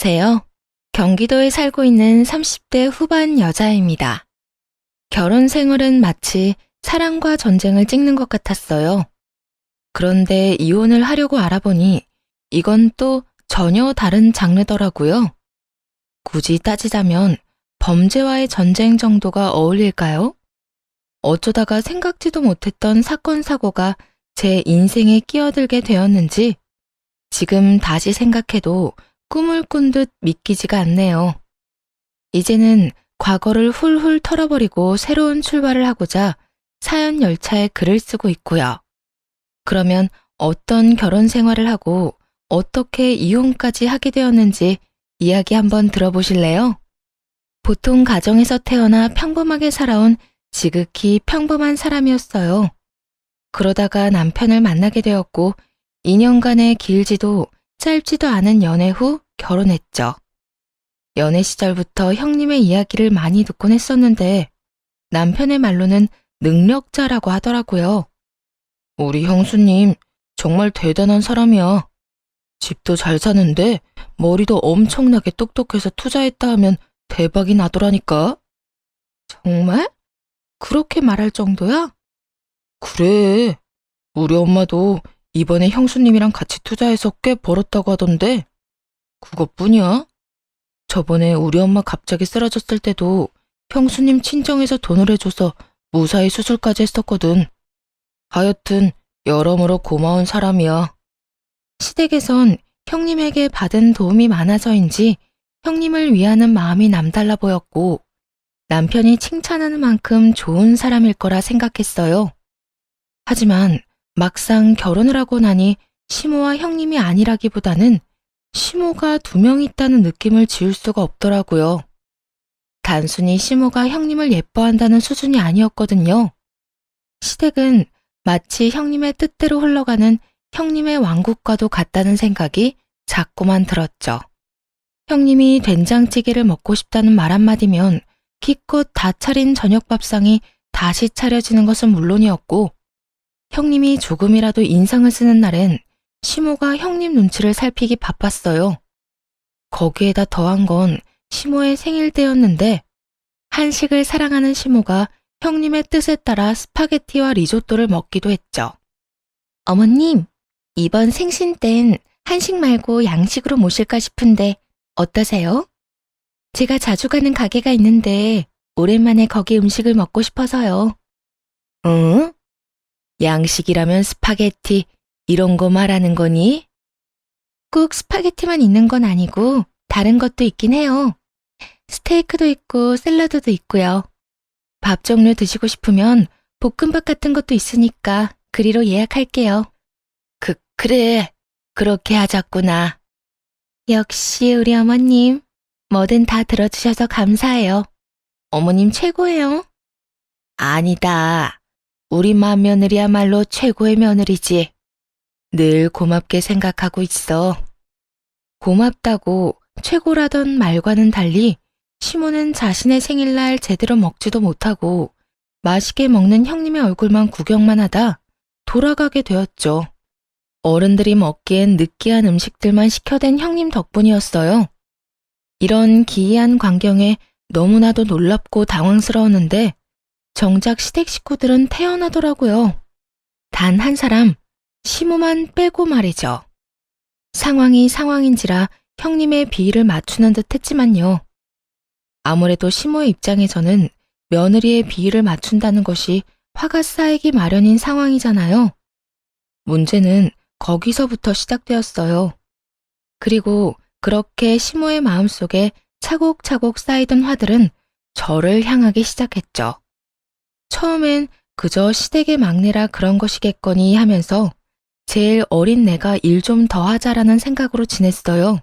안녕하세요. 경기도에 살고 있는 30대 후반 여자입니다. 결혼 생활은 마치 사랑과 전쟁을 찍는 것 같았어요. 그런데 이혼을 하려고 알아보니 이건 또 전혀 다른 장르더라고요. 굳이 따지자면 범죄와의 전쟁 정도가 어울릴까요? 어쩌다가 생각지도 못했던 사건, 사고가 제 인생에 끼어들게 되었는지 지금 다시 생각해도 꿈을 꾼 듯 믿기지가 않네요. 이제는 과거를 훌훌 털어버리고 새로운 출발을 하고자 사연 열차에 글을 쓰고 있고요. 그러면 어떤 결혼 생활을 하고 어떻게 이혼까지 하게 되었는지 이야기 한번 들어보실래요? 보통 가정에서 태어나 평범하게 살아온 지극히 평범한 사람이었어요. 그러다가 남편을 만나게 되었고 2년간의 길지도 짧지도 않은 연애 후 결혼했죠. 연애 시절부터 형님의 이야기를 많이 듣곤 했었는데 남편의 말로는 능력자라고 하더라고요. 우리 형수님 정말 대단한 사람이야. 집도 잘 사는데 머리도 엄청나게 똑똑해서 투자했다 하면 대박이 나더라니까. 정말? 그렇게 말할 정도야? 그래. 우리 엄마도 이번에 형수님이랑 같이 투자해서 꽤 벌었다고 하던데 그것뿐이야? 저번에 우리 엄마 갑자기 쓰러졌을 때도 형수님 친정에서 돈을 해줘서 무사히 수술까지 했었거든. 하여튼 여러모로 고마운 사람이야. 시댁에선 형님에게 받은 도움이 많아서인지 형님을 위하는 마음이 남달라 보였고 남편이 칭찬하는 만큼 좋은 사람일 거라 생각했어요. 하지만 막상 결혼을 하고 나니 시모와 형님이 아니라기보다는 시모가 2명 있다는 느낌을 지울 수가 없더라고요. 단순히 시모가 형님을 예뻐한다는 수준이 아니었거든요. 시댁은 마치 형님의 뜻대로 흘러가는 형님의 왕국과도 같다는 생각이 자꾸만 들었죠. 형님이 된장찌개를 먹고 싶다는 말 한마디면 기껏 다 차린 저녁 밥상이 다시 차려지는 것은 물론이었고 형님이 조금이라도 인상을 쓰는 날엔 시모가 형님 눈치를 살피기 바빴어요. 거기에다 더한 건 시모의 생일 때였는데 한식을 사랑하는 시모가 형님의 뜻에 따라 스파게티와 리조또를 먹기도 했죠. 어머님, 이번 생신 땐 한식 말고 양식으로 모실까 싶은데 어떠세요? 제가 자주 가는 가게가 있는데 오랜만에 거기 음식을 먹고 싶어서요. 응? 양식이라면 스파게티 이런 거 말하는 거니? 꼭 스파게티만 있는 건 아니고 다른 것도 있긴 해요. 스테이크도 있고 샐러드도 있고요. 밥 종류 드시고 싶으면 볶음밥 같은 것도 있으니까 그리로 예약할게요. 그래. 그렇게 하자꾸나. 역시 우리 어머님. 뭐든 다 들어주셔서 감사해요. 어머님 최고예요. 아니다. 우리 맏며느리야말로 최고의 며느리지. 늘 고맙게 생각하고 있어. 고맙다고 최고라던 말과는 달리 시모는 자신의 생일날 제대로 먹지도 못하고 맛있게 먹는 형님의 얼굴만 구경만 하다 돌아가게 되었죠. 어른들이 먹기엔 느끼한 음식들만 시켜댄 형님 덕분이었어요. 이런 기이한 광경에 너무나도 놀랍고 당황스러웠는데 정작 시댁 식구들은 태연하더라고요. 단 한 사람, 시모만 빼고 말이죠. 상황이 상황인지라 형님의 비위를 맞추는 듯 했지만요. 아무래도 시모의 입장에서는 며느리의 비위를 맞춘다는 것이 화가 쌓이기 마련인 상황이잖아요. 문제는 거기서부터 시작되었어요. 그리고 그렇게 시모의 마음속에 차곡차곡 쌓이던 화들은 저를 향하기 시작했죠. 처음엔 그저 시댁의 막내라 그런 것이겠거니 하면서 제일 어린 내가 일 좀 더 하자라는 생각으로 지냈어요.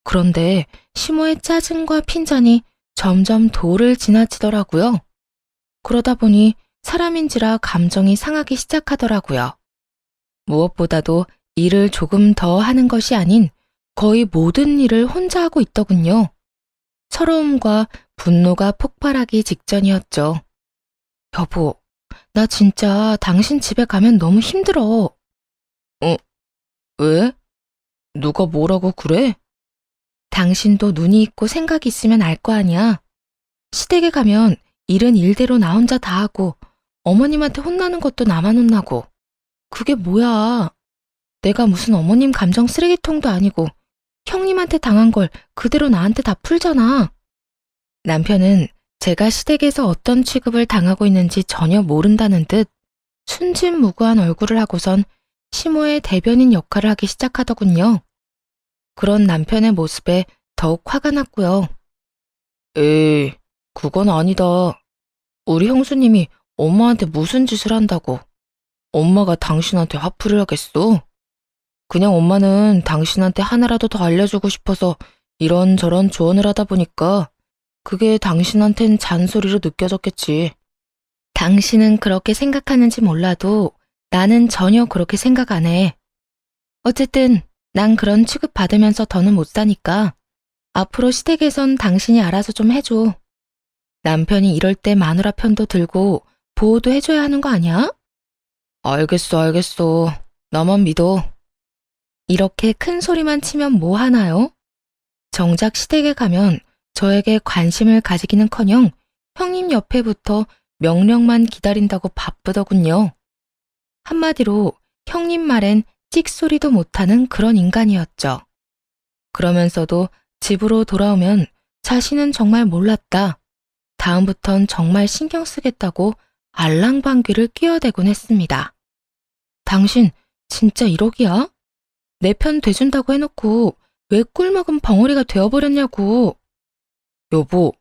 그런데 시모의 짜증과 핀잔이 점점 도를 지나치더라고요. 그러다 보니 사람인지라 감정이 상하기 시작하더라고요. 무엇보다도 일을 조금 더 하는 것이 아닌 거의 모든 일을 혼자 하고 있더군요. 서러움과 분노가 폭발하기 직전이었죠. 여보, 나 진짜 당신 집에 가면 너무 힘들어. 왜? 누가 뭐라고 그래? 당신도 눈이 있고 생각이 있으면 알 거 아니야. 시댁에 가면 일은 일대로 나 혼자 다 하고 어머님한테 혼나는 것도 나만 혼나고. 그게 뭐야. 내가 무슨 어머님 감정 쓰레기통도 아니고 형님한테 당한 걸 그대로 나한테 다 풀잖아. 남편은 제가 시댁에서 어떤 취급을 당하고 있는지 전혀 모른다는 듯 순진무구한 얼굴을 하고선 시모의 대변인 역할을 하기 시작하더군요. 그런 남편의 모습에 더욱 화가 났고요. 에이, 그건 아니다. 우리 형수님이 엄마한테 무슨 짓을 한다고. 엄마가 당신한테 화풀이를 하겠어? 그냥 엄마는 당신한테 하나라도 더 알려주고 싶어서 이런저런 조언을 하다 보니까 그게 당신한텐 잔소리로 느껴졌겠지. 당신은 그렇게 생각하는지 몰라도 나는 전혀 그렇게 생각 안 해. 어쨌든 난 그런 취급 받으면서 더는 못 사니까 앞으로 시댁에선 당신이 알아서 좀 해줘. 남편이 이럴 때 마누라 편도 들고 보호도 해줘야 하는 거 아니야? 알겠어. 나만 믿어. 이렇게 큰 소리만 치면 뭐 하나요? 정작 시댁에 가면 저에게 관심을 가지기는커녕 형님 옆에부터 명령만 기다린다고 바쁘더군요. 한마디로 형님 말엔 찍소리도 못하는 그런 인간이었죠. 그러면서도 집으로 돌아오면 자신은 정말 몰랐다. 다음부턴 정말 신경 쓰겠다고 알랑방귀를 끼어대곤 했습니다. 당신 진짜 1억이야? 내 편 돼준다고 해놓고 왜 꿀먹은 벙어리가 되어버렸냐고. 여보,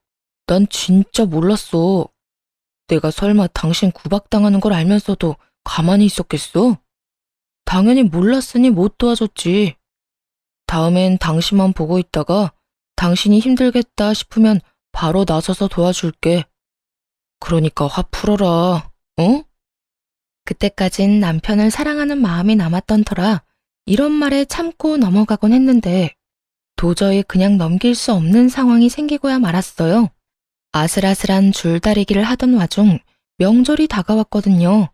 난 진짜 몰랐어. 내가 설마 당신 구박당하는 걸 알면서도 가만히 있었겠어? 당연히 몰랐으니 못 도와줬지. 다음엔 당신만 보고 있다가 당신이 힘들겠다 싶으면 바로 나서서 도와줄게. 그러니까 화 풀어라, 어? 그때까진 남편을 사랑하는 마음이 남았던 터라 이런 말에 참고 넘어가곤 했는데 도저히 그냥 넘길 수 없는 상황이 생기고야 말았어요. 아슬아슬한 줄다리기를 하던 와중 명절이 다가왔거든요.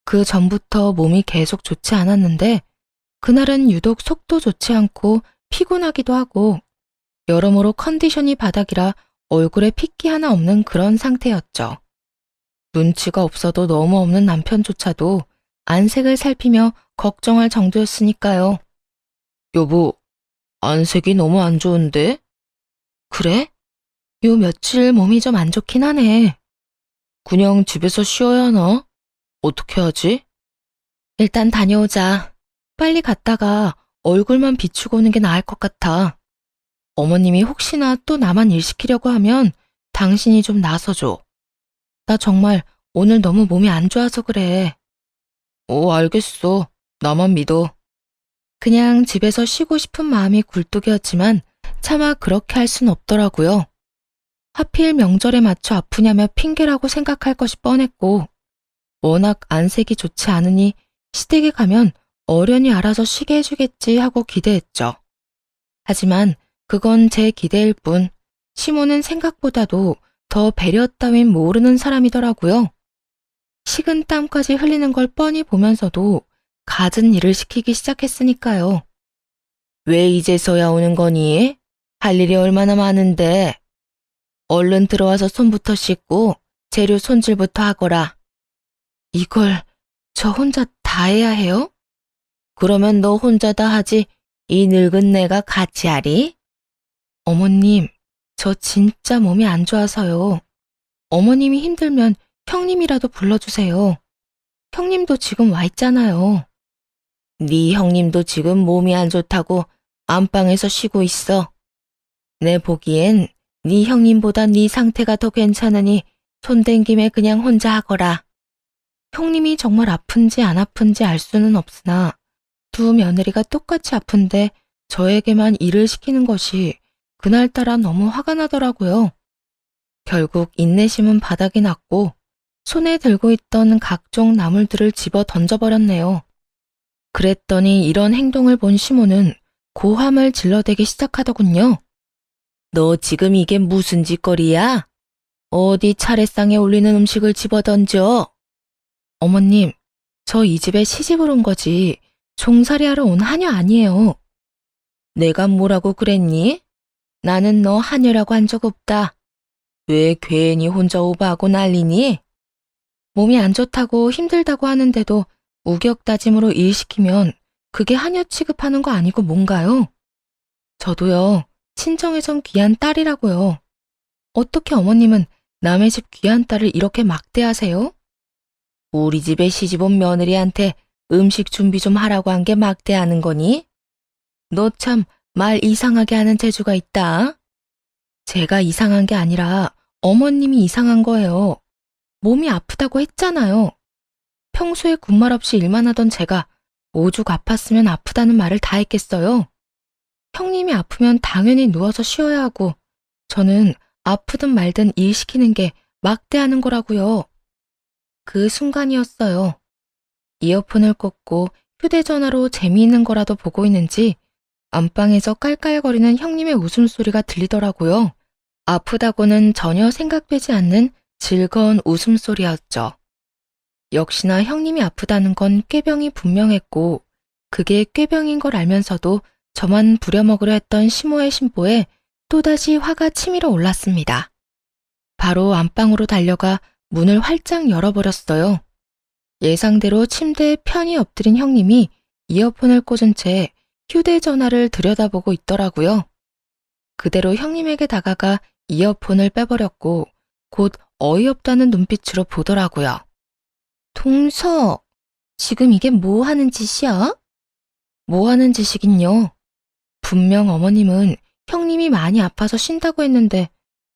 그 전부터 몸이 계속 좋지 않았는데 그날은 유독 속도 좋지 않고 피곤하기도 하고 여러모로 컨디션이 바닥이라 얼굴에 핏기 하나 없는 그런 상태였죠. 눈치가 없어도 너무 없는 남편조차도 안색을 살피며 걱정할 정도였으니까요. 여보, 안색이 너무 안 좋은데? 그래? 요 며칠 몸이 좀 안 좋긴 하네. 그냥 집에서 쉬어야 하나? 어떻게 하지? 일단 다녀오자. 빨리 갔다가 얼굴만 비추고 오는 게 나을 것 같아. 어머님이 혹시나 또 나만 일 시키려고 하면 당신이 좀 나서줘. 나 정말 오늘 너무 몸이 안 좋아서 그래. 알겠어. 나만 믿어. 그냥 집에서 쉬고 싶은 마음이 굴뚝이었지만 차마 그렇게 할 순 없더라고요. 하필 명절에 맞춰 아프냐며 핑계라고 생각할 것이 뻔했고 워낙 안색이 좋지 않으니 시댁에 가면 어련히 알아서 쉬게 해주겠지 하고 기대했죠. 하지만 그건 제 기대일 뿐 시모는 생각보다도 더 배려 따윈 모르는 사람이더라고요. 식은 땀까지 흘리는 걸 뻔히 보면서도 갖은 일을 시키기 시작했으니까요. 왜 이제서야 오는 거니? 할 일이 얼마나 많은데. 얼른 들어와서 손부터 씻고 재료 손질부터 하거라. 이걸 저 혼자 다 해야 해요? 그러면 너 혼자 다 하지 이 늙은 내가 같이 하리? 어머님, 저 진짜 몸이 안 좋아서요. 어머님이 힘들면 형님이라도 불러주세요. 형님도 지금 와 있잖아요. 네 형님도 지금 몸이 안 좋다고 안방에서 쉬고 있어. 내 보기엔 네 형님보다 네 상태가 더 괜찮으니 손 댄 김에 그냥 혼자 하거라. 형님이 정말 아픈지 안 아픈지 알 수는 없으나 두 며느리가 똑같이 아픈데 저에게만 일을 시키는 것이 그날따라 너무 화가 나더라고요. 결국 인내심은 바닥이 났고 손에 들고 있던 각종 나물들을 집어 던져버렸네요. 그랬더니 이런 행동을 본 시모는 고함을 질러대기 시작하더군요. 너 지금 이게 무슨 짓거리야? 어디 차례상에 올리는 음식을 집어던져? 어머님, 저 이 집에 시집을 온 거지 종살이하러 온 하녀 아니에요. 내가 뭐라고 그랬니? 나는 너 하녀라고 한 적 없다. 왜 괜히 혼자 오버하고 난리니? 몸이 안 좋다고 힘들다고 하는데도 우격다짐으로 일 시키면 그게 하녀 취급하는 거 아니고 뭔가요? 저도요, 친정에선 귀한 딸이라고요. 어떻게 어머님은 남의 집 귀한 딸을 이렇게 막대하세요? 우리 집에 시집온 며느리한테 음식 준비 좀 하라고 한 게 막대하는 거니? 너 참 말 이상하게 하는 재주가 있다. 제가 이상한 게 아니라 어머님이 이상한 거예요. 몸이 아프다고 했잖아요. 평소에 군말 없이 일만 하던 제가 오죽 아팠으면 아프다는 말을 다 했겠어요. 형님이 아프면 당연히 누워서 쉬어야 하고 저는 아프든 말든 일 시키는 게 막대하는 거라고요. 그 순간이었어요. 이어폰을 꽂고 휴대전화로 재미있는 거라도 보고 있는지 안방에서 깔깔거리는 형님의 웃음소리가 들리더라고요. 아프다고는 전혀 생각되지 않는 즐거운 웃음소리였죠. 역시나 형님이 아프다는 건 꾀병이 분명했고 그게 꾀병인 걸 알면서도 저만 부려먹으려 했던 시모의 심보에 또다시 화가 치밀어 올랐습니다. 바로 안방으로 달려가 문을 활짝 열어버렸어요. 예상대로 침대에 편히 엎드린 형님이 이어폰을 꽂은 채 휴대전화를 들여다보고 있더라고요. 그대로 형님에게 다가가 이어폰을 빼버렸고 곧 어이없다는 눈빛으로 보더라고요. 동서, 지금 이게 뭐 하는 짓이야? 뭐 하는 짓이긴요. 분명 어머님은 형님이 많이 아파서 쉰다고 했는데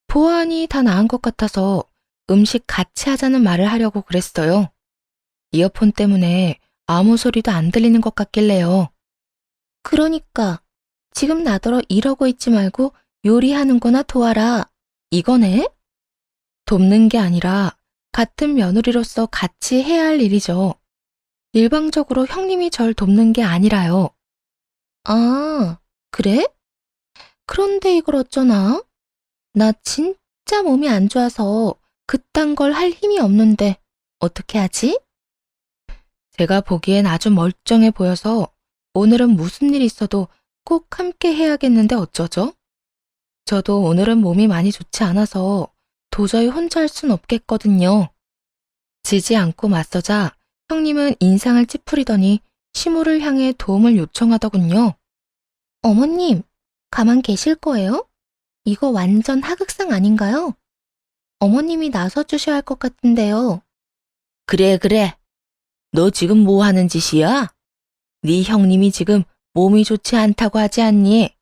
보아하니 다 나은 것 같아서 음식 같이 하자는 말을 하려고 그랬어요. 이어폰 때문에 아무 소리도 안 들리는 것 같길래요. 그러니까 지금 나더러 이러고 있지 말고 요리하는 거나 도와라. 이거네? 돕는 게 아니라 같은 며느리로서 같이 해야 할 일이죠. 일방적으로 형님이 절 돕는 게 아니라요. 아, 그래? 그런데 이걸 어쩌나? 나 진짜 몸이 안 좋아서 그딴 걸 할 힘이 없는데 어떻게 하지? 제가 보기엔 아주 멀쩡해 보여서 오늘은 무슨 일 있어도 꼭 함께 해야겠는데 어쩌죠? 저도 오늘은 몸이 많이 좋지 않아서 도저히 혼자 할 순 없겠거든요. 지지 않고 맞서자 형님은 인상을 찌푸리더니 시모를 향해 도움을 요청하더군요. 어머님, 가만 계실 거예요? 이거 완전 하극상 아닌가요? 어머님이 나서주셔야 할 것 같은데요. 그래. 너 지금 뭐 하는 짓이야? 네 형님이 지금 몸이 좋지 않다고 하지 않니?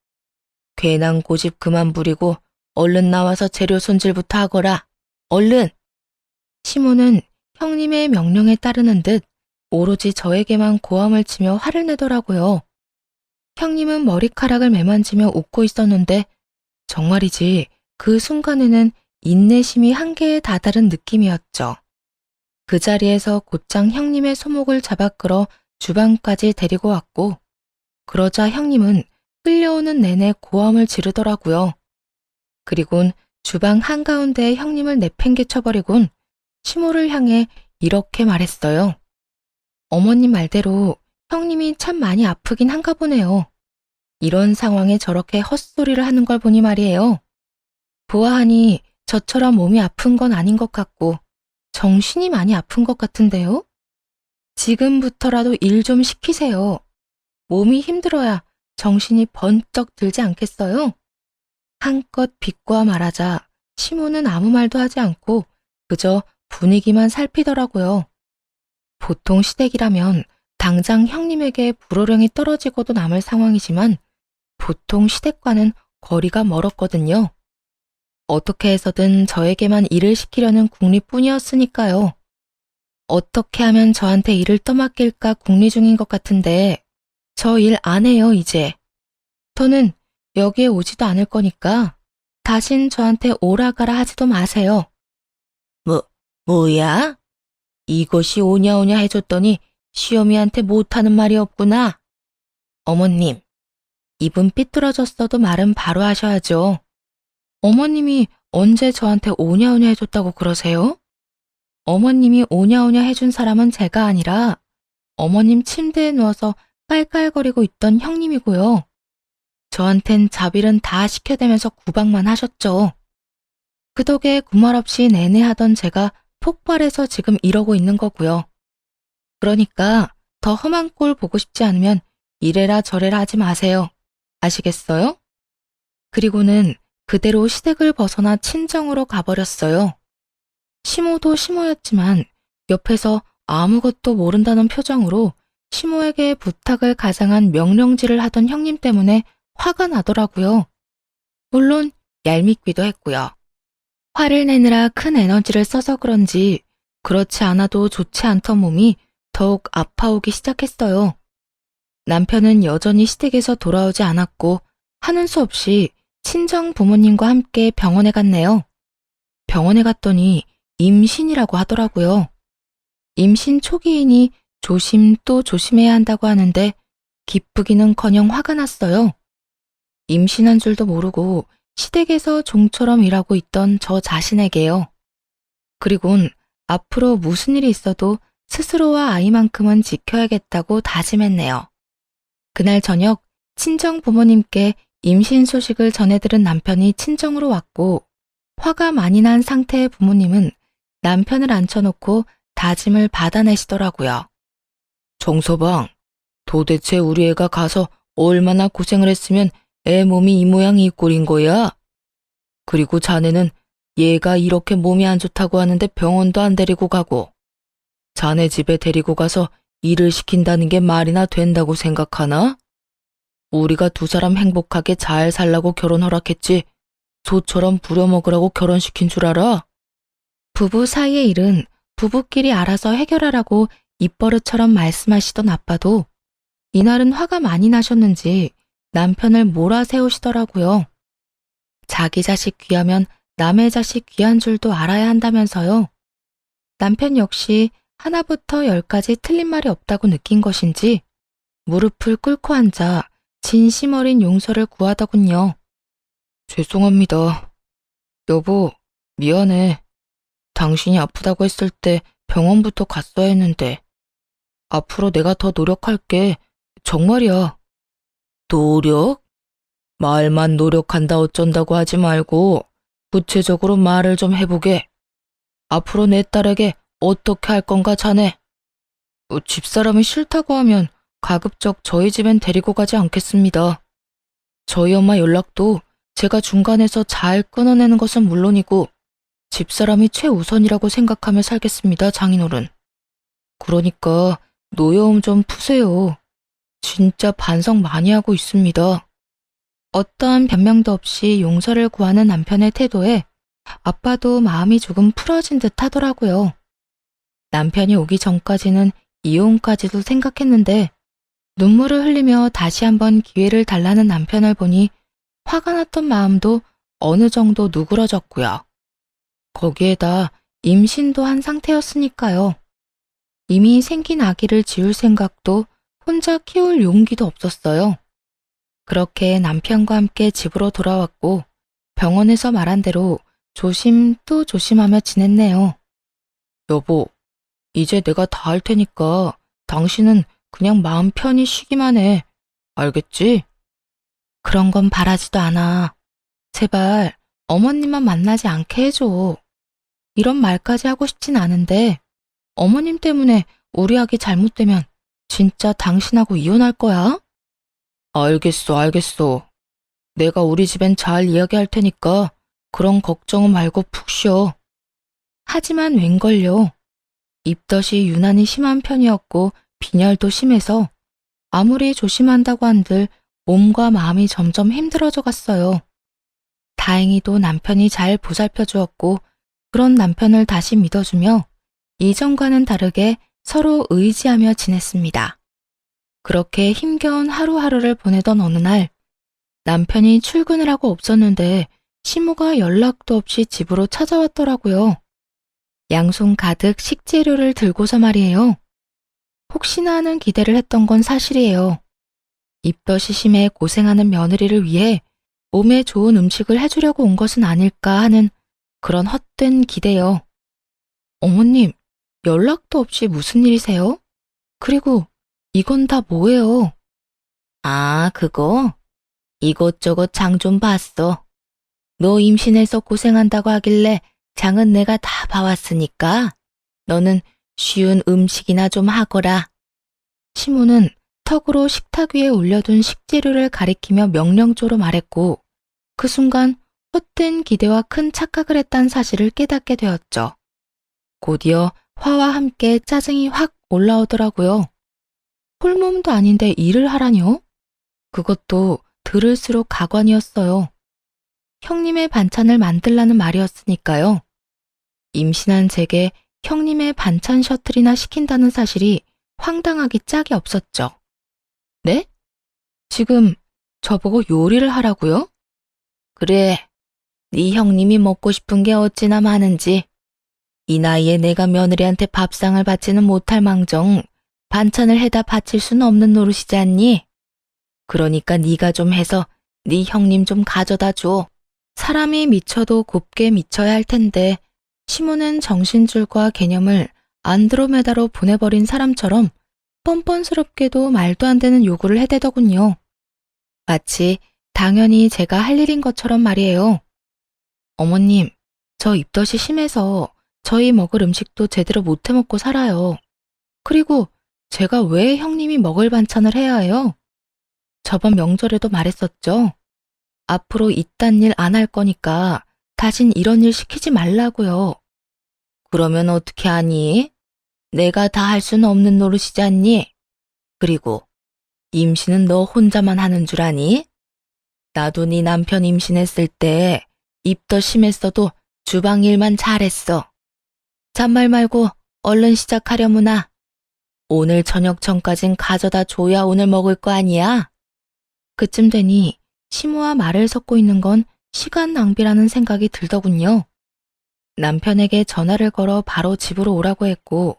괜한 고집 그만 부리고 얼른 나와서 재료 손질부터 하거라. 얼른! 시모는 형님의 명령에 따르는 듯 오로지 저에게만 고함을 치며 화를 내더라고요. 형님은 머리카락을 매만지며 웃고 있었는데 정말이지 그 순간에는 인내심이 한계에 다다른 느낌이었죠. 그 자리에서 곧장 형님의 소목을 잡아 끌어 주방까지 데리고 왔고 그러자 형님은 끌려오는 내내 고함을 지르더라고요. 그리곤 주방 한가운데에 형님을 내팽개쳐버리곤 시모를 향해 이렇게 말했어요. 어머님 말대로 형님이 참 많이 아프긴 한가 보네요. 이런 상황에 저렇게 헛소리를 하는 걸 보니 말이에요. 보아하니 저처럼 몸이 아픈 건 아닌 것 같고 정신이 많이 아픈 것 같은데요? 지금부터라도 일 좀 시키세요. 몸이 힘들어야 정신이 번쩍 들지 않겠어요? 한껏 비꼬아 말하자 시모는 아무 말도 하지 않고 그저 분위기만 살피더라고요. 보통 시댁이라면 당장 형님에게 불호령이 떨어지고도 남을 상황이지만 보통 시댁과는 거리가 멀었거든요. 어떻게 해서든 저에게만 일을 시키려는 궁리뿐이었으니까요. 어떻게 하면 저한테 일을 떠맡길까 궁리 중인 것 같은데 저 일 안 해요, 이제. 더는 여기에 오지도 않을 거니까 다신 저한테 오라가라 하지도 마세요. 뭐야? 이것이 오냐오냐 해줬더니 시어미한테 못하는 말이 없구나. 어머님, 입은 삐뚤어졌어도 말은 바로 하셔야죠. 어머님이 언제 저한테 오냐오냐 해줬다고 그러세요? 어머님이 오냐오냐 해준 사람은 제가 아니라 어머님 침대에 누워서 깔깔거리고 있던 형님이고요. 저한텐 자빌은 다 시켜대면서 구박만 하셨죠. 그 덕에 구말 없이 내내 하던 제가 폭발해서 지금 이러고 있는 거고요. 그러니까 더 험한 꼴 보고 싶지 않으면 이래라 저래라 하지 마세요. 아시겠어요? 그리고는 그대로 시댁을 벗어나 친정으로 가버렸어요. 시모도 시모였지만 옆에서 아무것도 모른다는 표정으로 시모에게 부탁을 가장한 명령질을 하던 형님 때문에 화가 나더라고요. 물론 얄밉기도 했고요. 화를 내느라 큰 에너지를 써서 그런지 그렇지 않아도 좋지 않던 몸이 더욱 아파오기 시작했어요. 남편은 여전히 시댁에서 돌아오지 않았고 하는 수 없이 친정 부모님과 함께 병원에 갔네요. 병원에 갔더니 임신이라고 하더라고요. 임신 초기이니 조심 또 조심해야 한다고 하는데 기쁘기는커녕 화가 났어요. 임신한 줄도 모르고 시댁에서 종처럼 일하고 있던 저 자신에게요. 그리곤 앞으로 무슨 일이 있어도 스스로와 아이만큼은 지켜야겠다고 다짐했네요. 그날 저녁 친정 부모님께 임신 소식을 전해들은 남편이 친정으로 왔고 화가 많이 난 상태의 부모님은 남편을 앉혀놓고 다짐을 받아내시더라고요. 정서방, 도대체 우리 애가 가서 얼마나 고생을 했으면 애 몸이 이 모양이 이 꼴인 거야? 그리고 자네는 얘가 이렇게 몸이 안 좋다고 하는데 병원도 안 데리고 가고 자네 집에 데리고 가서 일을 시킨다는 게 말이나 된다고 생각하나? 우리가 두 사람 행복하게 잘 살라고 결혼 허락했지 소처럼 부려먹으라고 결혼시킨 줄 알아? 부부 사이의 일은 부부끼리 알아서 해결하라고 입버릇처럼 말씀하시던 아빠도 이날은 화가 많이 나셨는지 남편을 몰아세우시더라고요. 자기 자식 귀하면 남의 자식 귀한 줄도 알아야 한다면서요. 남편 역시 하나부터 열까지 틀린 말이 없다고 느낀 것인지 무릎을 꿇고 앉아 진심 어린 용서를 구하더군요. 죄송합니다. 여보, 미안해. 당신이 아프다고 했을 때 병원부터 갔어야 했는데 앞으로 내가 더 노력할게. 정말이야. 노력? 말만 노력한다 어쩐다고 하지 말고 구체적으로 말을 좀 해보게. 앞으로 내 딸에게 어떻게 할 건가 자네? 집사람이 싫다고 하면 가급적 저희 집엔 데리고 가지 않겠습니다. 저희 엄마 연락도 제가 중간에서 잘 끊어내는 것은 물론이고 집사람이 최우선이라고 생각하며 살겠습니다, 장인어른. 그러니까 노여움 좀 푸세요. 진짜 반성 많이 하고 있습니다. 어떠한 변명도 없이 용서를 구하는 남편의 태도에 아빠도 마음이 조금 풀어진 듯 하더라고요. 남편이 오기 전까지는 이혼까지도 생각했는데 눈물을 흘리며 다시 한번 기회를 달라는 남편을 보니 화가 났던 마음도 어느 정도 누그러졌고요. 거기에다 임신도 한 상태였으니까요. 이미 생긴 아기를 지울 생각도 혼자 키울 용기도 없었어요. 그렇게 남편과 함께 집으로 돌아왔고 병원에서 말한 대로 조심 또 조심하며 지냈네요. 여보, 이제 내가 다 할 테니까 당신은 그냥 마음 편히 쉬기만 해. 알겠지? 그런 건 바라지도 않아. 제발 어머님만 만나지 않게 해줘. 이런 말까지 하고 싶진 않은데 어머님 때문에 우리 아기 잘못되면 진짜 당신하고 이혼할 거야? 알겠어, 알겠어. 내가 우리 집엔 잘 이야기할 테니까 그런 걱정은 말고 푹 쉬어. 하지만 웬걸요. 입덧이 유난히 심한 편이었고 빈혈도 심해서 아무리 조심한다고 한들 몸과 마음이 점점 힘들어져 갔어요. 다행히도 남편이 잘 보살펴 주었고 그런 남편을 다시 믿어주며 이전과는 다르게 서로 의지하며 지냈습니다. 그렇게 힘겨운 하루하루를 보내던 어느 날 남편이 출근을 하고 없었는데 시모가 연락도 없이 집으로 찾아왔더라고요. 양손 가득 식재료를 들고서 말이에요. 혹시나 하는 기대를 했던 건 사실이에요. 입덧이 심해 고생하는 며느리를 위해 몸에 좋은 음식을 해주려고 온 것은 아닐까 하는 그런 헛된 기대요. 어머님, 연락도 없이 무슨 일이세요? 그리고 이건 다 뭐예요? 아, 그거? 이것저것 장 좀 봤어. 너 임신해서 고생한다고 하길래 장은 내가 다 봐왔으니까 너는 쉬운 음식이나 좀 하거라. 시모는 턱으로 식탁 위에 올려둔 식재료를 가리키며 명령조로 말했고 그 순간 헛된 기대와 큰 착각을 했다는 사실을 깨닫게 되었죠. 곧이어 화와 함께 짜증이 확 올라오더라고요. 홀몸도 아닌데 일을 하라뇨? 그것도 들을수록 가관이었어요. 형님의 반찬을 만들라는 말이었으니까요. 임신한 제게 형님의 반찬 셔틀이나 시킨다는 사실이 황당하기 짝이 없었죠. 네? 지금 저보고 요리를 하라고요? 그래, 네 형님이 먹고 싶은 게 어찌나 많은지. 이 나이에 내가 며느리한테 밥상을 받지는 못할 망정 반찬을 해다 바칠 수는 없는 노릇이지 않니? 그러니까 네가 좀 해서 네 형님 좀 가져다 줘. 사람이 미쳐도 곱게 미쳐야 할 텐데 시모는 정신줄과 개념을 안드로메다로 보내버린 사람처럼 뻔뻔스럽게도 말도 안 되는 요구를 해대더군요. 마치 당연히 제가 할 일인 것처럼 말이에요. 어머님, 저 입덧이 심해서 저희 먹을 음식도 제대로 못 해먹고 살아요. 그리고 제가 왜 형님이 먹을 반찬을 해야 해요? 저번 명절에도 말했었죠. 앞으로 이딴 일 안 할 거니까 다신 이런 일 시키지 말라고요. 그러면 어떻게 하니? 내가 다 할 수는 없는 노릇이지 않니? 그리고 임신은 너 혼자만 하는 줄 아니? 나도 네 남편 임신했을 때 입덧 심했어도 주방 일만 잘했어. 잔말 말고 얼른 시작하려무나. 오늘 저녁 전까진 가져다 줘야 오늘 먹을 거 아니야? 그쯤 되니 시모와 말을 섞고 있는 건 시간 낭비라는 생각이 들더군요. 남편에게 전화를 걸어 바로 집으로 오라고 했고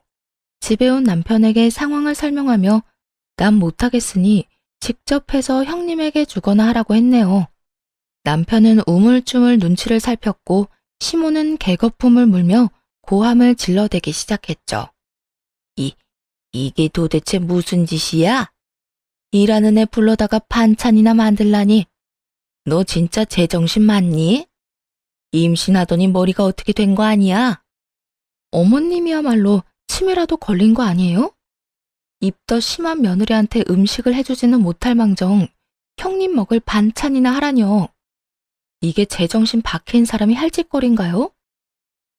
집에 온 남편에게 상황을 설명하며 난 못하겠으니 직접 해서 형님에게 주거나 하라고 했네요. 남편은 우물쭈물 눈치를 살폈고 시모는 개거품을 물며 고함을 질러대기 시작했죠. 이게 도대체 무슨 짓이야? 일하는 애 불러다가 반찬이나 만들라니. 너 진짜 제정신 맞니? 임신하더니 머리가 어떻게 된 거 아니야? 어머님이야말로 치매라도 걸린 거 아니에요? 입덧 심한 며느리한테 음식을 해주지는 못할 망정 형님 먹을 반찬이나 하라뇨. 이게 제정신 박힌 사람이 할 짓거리인가요?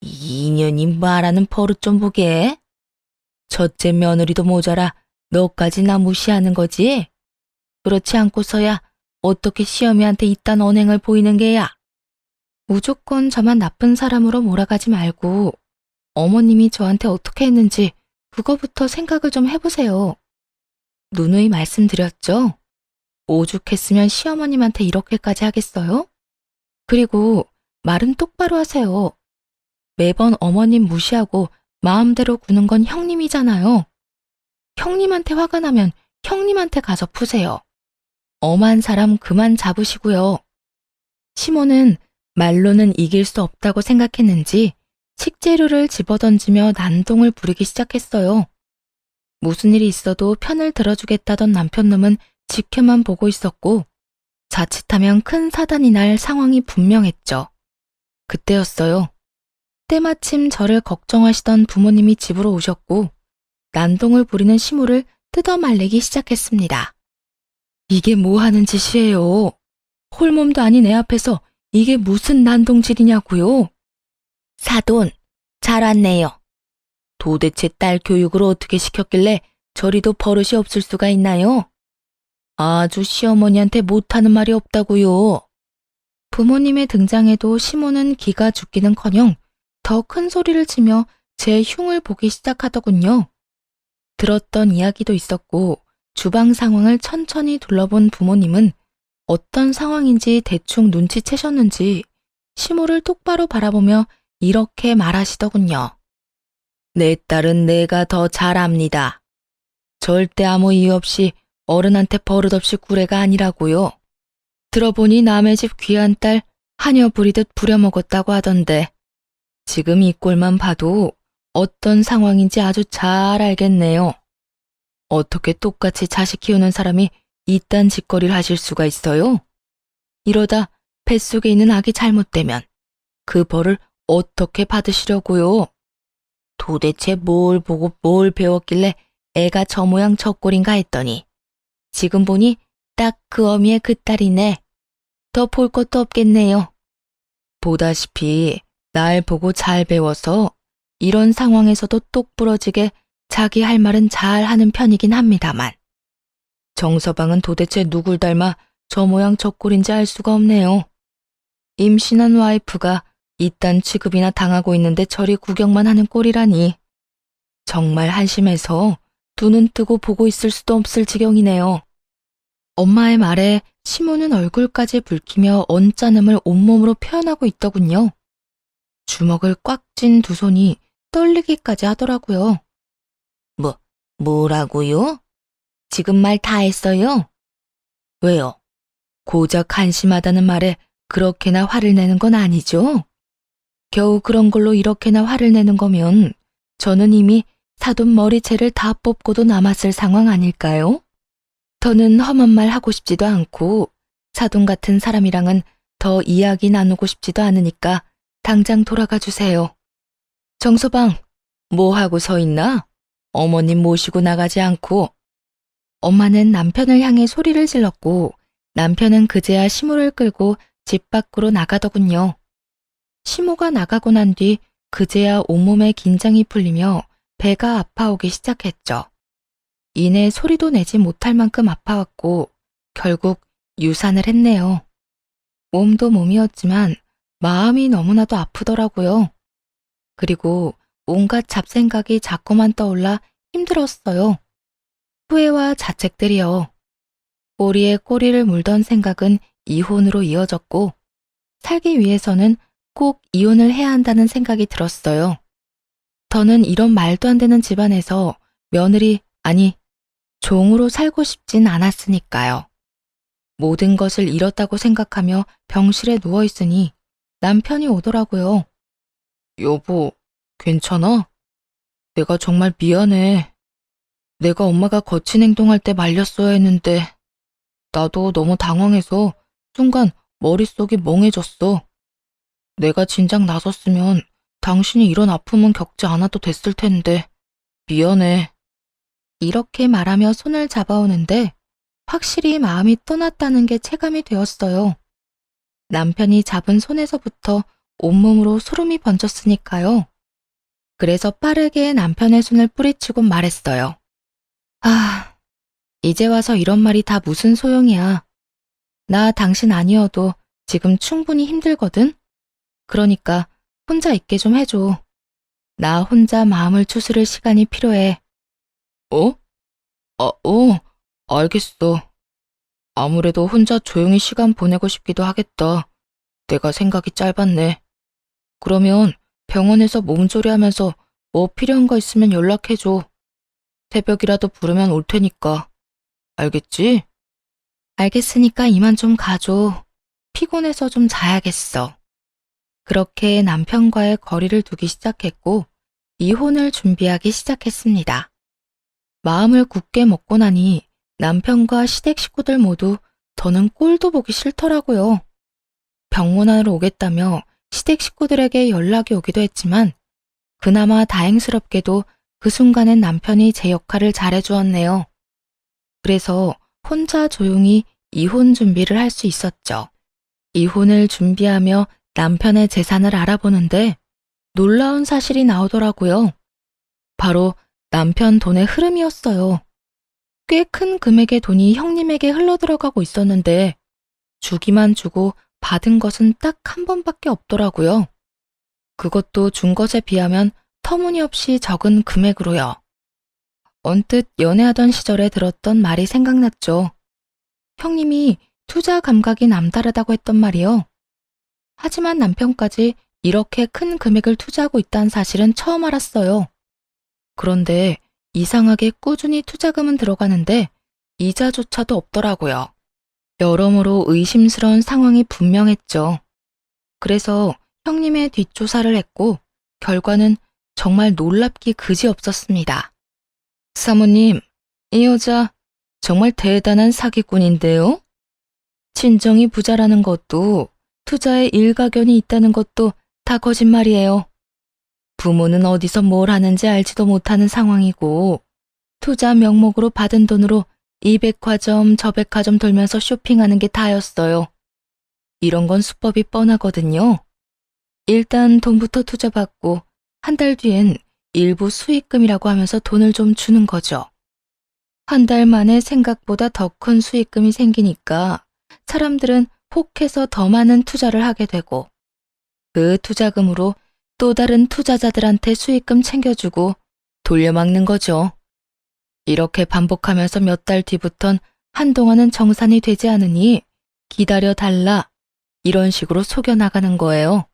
이 인연이 말하는 버릇 좀 보게. 첫째 며느리도 모자라 너까지 나 무시하는 거지? 그렇지 않고서야 어떻게 시어미한테 이딴 언행을 보이는 게야? 무조건 저만 나쁜 사람으로 몰아가지 말고 어머님이 저한테 어떻게 했는지 그거부터 생각을 좀 해보세요. 누누이 말씀드렸죠? 오죽했으면 시어머님한테 이렇게까지 하겠어요? 그리고 말은 똑바로 하세요. 매번 어머님 무시하고 마음대로 구는 건 형님이잖아요. 형님한테 화가 나면 형님한테 가서 푸세요. 엄한 사람 그만 잡으시고요. 시모는 말로는 이길 수 없다고 생각했는지 식재료를 집어던지며 난동을 부리기 시작했어요. 무슨 일이 있어도 편을 들어주겠다던 남편놈은 지켜만 보고 있었고 자칫하면 큰 사단이 날 상황이 분명했죠. 그때였어요. 때마침 저를 걱정하시던 부모님이 집으로 오셨고 난동을 부리는 시모를 뜯어 말리기 시작했습니다. 이게 뭐 하는 짓이에요? 홀몸도 아닌 애 앞에서 이게 무슨 난동질이냐고요? 사돈, 잘 왔네요. 도대체 딸 교육을 어떻게 시켰길래 저리도 버릇이 없을 수가 있나요? 아주 시어머니한테 못하는 말이 없다고요. 부모님의 등장에도 시모는 기가 죽기는커녕 더 큰 소리를 치며 제 흉을 보기 시작하더군요. 들었던 이야기도 있었고 주방 상황을 천천히 둘러본 부모님은 어떤 상황인지 대충 눈치채셨는지 시모를 똑바로 바라보며 이렇게 말하시더군요. 내 딸은 내가 더 잘 압니다. 절대 아무 이유 없이 어른한테 버릇없이 구레가 아니라고요. 들어보니 남의 집 귀한 딸 하녀 부리듯 부려먹었다고 하던데 지금 이 꼴만 봐도 어떤 상황인지 아주 잘 알겠네요. 어떻게 똑같이 자식 키우는 사람이 이딴 짓거리를 하실 수가 있어요? 이러다 뱃속에 있는 아기 잘못되면 그 벌을 어떻게 받으시려고요? 도대체 뭘 보고 뭘 배웠길래 애가 저 모양 저 꼴인가 했더니 지금 보니 딱 그 어미의 그 딸이네. 더 볼 것도 없겠네요. 보다시피 날 보고 잘 배워서 이런 상황에서도 똑부러지게 자기 할 말은 잘 하는 편이긴 합니다만 정서방은 도대체 누굴 닮아 저 모양 저 꼴인지 알 수가 없네요. 임신한 와이프가 이딴 취급이나 당하고 있는데 저리 구경만 하는 꼴이라니. 정말 한심해서 두 눈 뜨고 보고 있을 수도 없을 지경이네요. 엄마의 말에 시모는 얼굴까지 붉히며 언짢음을 온몸으로 표현하고 있더군요. 주먹을 꽉 쥔 두 손이 떨리기까지 하더라고요. 뭐라고요? 지금 말 다 했어요? 왜요? 고작 한심하다는 말에 그렇게나 화를 내는 건 아니죠? 겨우 그런 걸로 이렇게나 화를 내는 거면 저는 이미 사돈 머리채를 다 뽑고도 남았을 상황 아닐까요? 더는 험한 말 하고 싶지도 않고 사돈 같은 사람이랑은 더 이야기 나누고 싶지도 않으니까 당장 돌아가 주세요. 정서방, 뭐 하고 서 있나? 어머님 모시고 나가지 않고. 엄마는 남편을 향해 소리를 질렀고 남편은 그제야 시모를 끌고 집 밖으로 나가더군요. 시모가 나가고 난 뒤 그제야 온몸에 긴장이 풀리며 배가 아파오기 시작했죠. 이내 소리도 내지 못할 만큼 아파왔고 결국 유산을 했네요. 몸도 몸이었지만 마음이 너무나도 아프더라고요. 그리고 온갖 잡생각이 자꾸만 떠올라 힘들었어요. 후회와 자책들이요. 꼬리에 꼬리를 물던 생각은 이혼으로 이어졌고 살기 위해서는 꼭 이혼을 해야 한다는 생각이 들었어요. 더는 이런 말도 안 되는 집안에서 며느리, 아니, 종으로 살고 싶진 않았으니까요. 모든 것을 잃었다고 생각하며 병실에 누워있으니 남편이 오더라고요. 여보, 괜찮아? 내가 정말 미안해. 내가 엄마가 거친 행동할 때 말렸어야 했는데 나도 너무 당황해서 순간 머릿속이 멍해졌어. 내가 진작 나섰으면 당신이 이런 아픔은 겪지 않아도 됐을 텐데 미안해. 이렇게 말하며 손을 잡아오는데 확실히 마음이 떠났다는 게 체감이 되었어요. 남편이 잡은 손에서부터 온몸으로 소름이 번졌으니까요. 그래서 빠르게 남편의 손을 뿌리치고 말했어요. 아, 이제 와서 이런 말이 다 무슨 소용이야. 나 당신 아니어도 지금 충분히 힘들거든? 그러니까 혼자 있게 좀 해줘. 나 혼자 마음을 추스를 시간이 필요해. 알겠어. 아무래도 혼자 조용히 시간 보내고 싶기도 하겠다. 내가 생각이 짧았네. 그러면 병원에서 몸조리하면서 뭐 필요한 거 있으면 연락해줘. 새벽이라도 부르면 올 테니까. 알겠지? 알겠으니까 이만 좀 가줘. 피곤해서 좀 자야겠어. 그렇게 남편과의 거리를 두기 시작했고 이혼을 준비하기 시작했습니다. 마음을 굳게 먹고 나니 남편과 시댁 식구들 모두 더는 꼴도 보기 싫더라고요. 병문안으로 오겠다며 시댁 식구들에게 연락이 오기도 했지만 그나마 다행스럽게도 그 순간엔 남편이 제 역할을 잘해주었네요. 그래서 혼자 조용히 이혼 준비를 할 수 있었죠. 이혼을 준비하며 남편의 재산을 알아보는데 놀라운 사실이 나오더라고요. 바로 남편 돈의 흐름이었어요. 꽤 큰 금액의 돈이 형님에게 흘러들어가고 있었는데 주기만 주고 받은 것은 딱 한 번밖에 없더라고요. 그것도 준 것에 비하면 터무니없이 적은 금액으로요. 언뜻 연애하던 시절에 들었던 말이 생각났죠. 형님이 투자 감각이 남다르다고 했던 말이요. 하지만 남편까지 이렇게 큰 금액을 투자하고 있다는 사실은 처음 알았어요. 그런데 이상하게 꾸준히 투자금은 들어가는데 이자조차도 없더라고요. 여러모로 의심스러운 상황이 분명했죠. 그래서 형님의 뒷조사를 했고 결과는 정말 놀랍기 그지없었습니다. 사모님, 이 여자 정말 대단한 사기꾼인데요? 친정이 부자라는 것도 투자에 일가견이 있다는 것도 다 거짓말이에요. 부모는 어디서 뭘 하는지 알지도 못하는 상황이고 투자 명목으로 받은 돈으로 이 백화점 저 백화점 돌면서 쇼핑하는 게 다였어요. 이런 건 수법이 뻔하거든요. 일단 돈부터 투자받고 한 달 뒤엔 일부 수익금이라고 하면서 돈을 좀 주는 거죠. 한 달 만에 생각보다 더 큰 수익금이 생기니까 사람들은 혹해서 더 많은 투자를 하게 되고 그 투자금으로 또 다른 투자자들한테 수익금 챙겨주고 돌려막는 거죠. 이렇게 반복하면서 몇 달 뒤부턴 한동안은 정산이 되지 않으니 기다려 달라 이런 식으로 속여나가는 거예요.